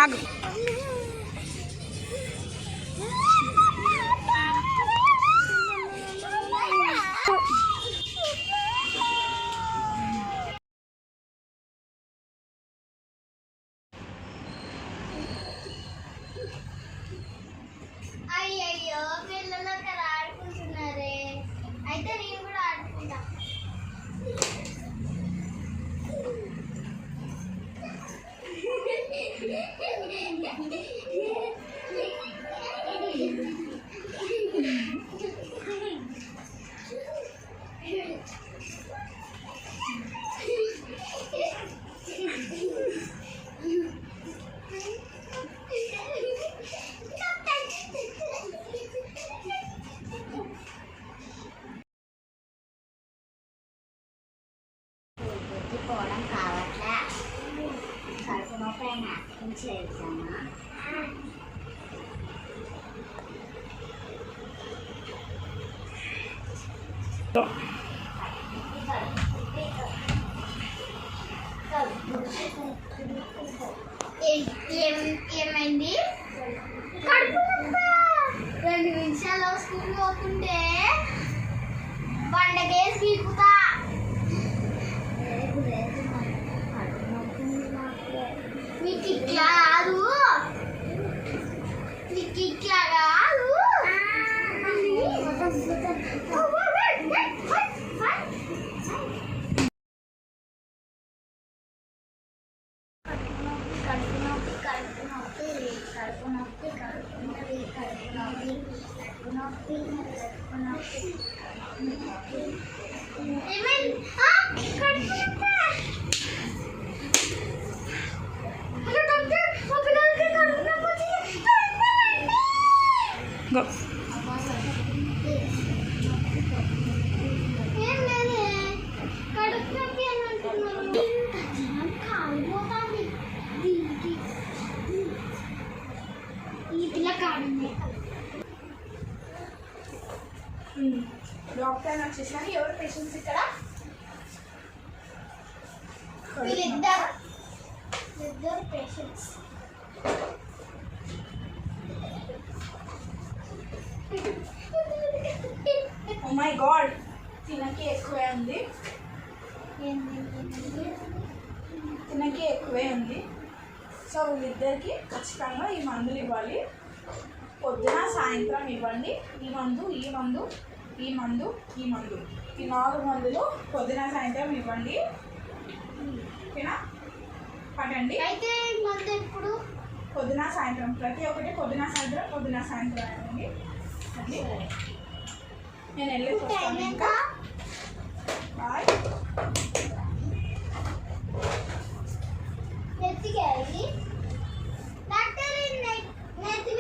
ఆగు. అయ్యయ్యో పిల్లలు అక్కడ ఆడుకుంటున్నారే, అయితే నేను కూడా ఆడుకుంటా. పోవడం కావట్లే, కడుపు నొప్పి చేద్దామా? ఏమైంది? కడుపు నొప్పి. 2 నిమిషాలు స్కూల్ పోతుంటే బండకేసి పీకుతా. మీకు ఇట్లా కాదు, మీకు ఇట్లా కాదు. Go. డాక్టర్ వచ్చేసాను. ఎవరు పేషెంట్స్ ఇక్కడ? వీళ్ళిద్దరు పేషెంట్స్. ఓ మై గాడ్, తినకి ఎక్కువే ఉంది, తినకి ఎక్కువే ఉంది. సో వీళ్ళిద్దరికి ఖచ్చితంగా ఈ మందులు ఇవ్వాలి. పొద్దున సాయంత్రం ఇవ్వండి. ఈ మందు, ఈ మందు, ఈ మందు, ఈ మందు, ఈ 4 మందులు పొద్దున సాయంత్రం ఇవ్వండి. ఓకేనా? పడండి. అయితే మందు ఎప్పుడు? పొద్దున సాయంత్రం, ప్రతి ఒక్కటి పొద్దున సాయంత్రం, పొద్దున సాయంత్రం అండి. అండి నేను వెళ్ళేసి ఇంకా. బాయ్. నెత్తికి డాక్టర్ నెత్తి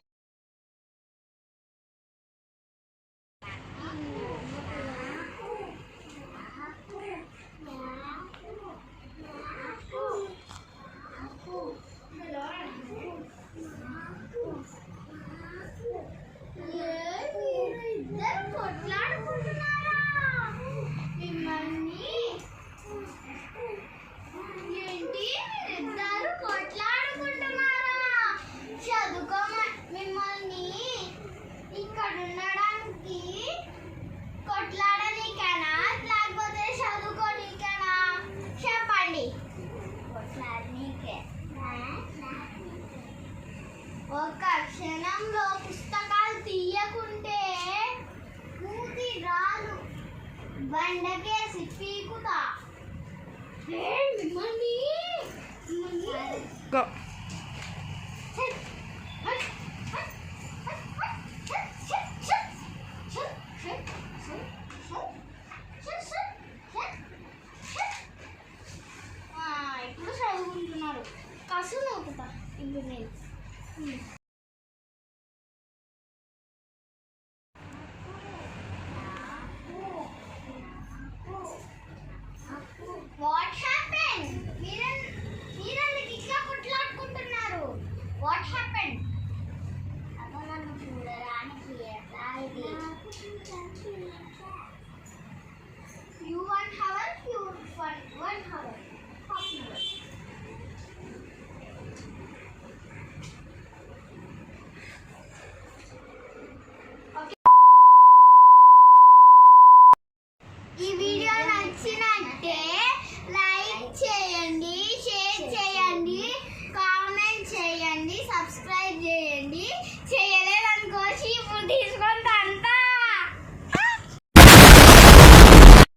ఒక క్షణంలో పుస్తకాలు తీయకుంటే మూతి రాలు బండకేసి పీకుతా. Go.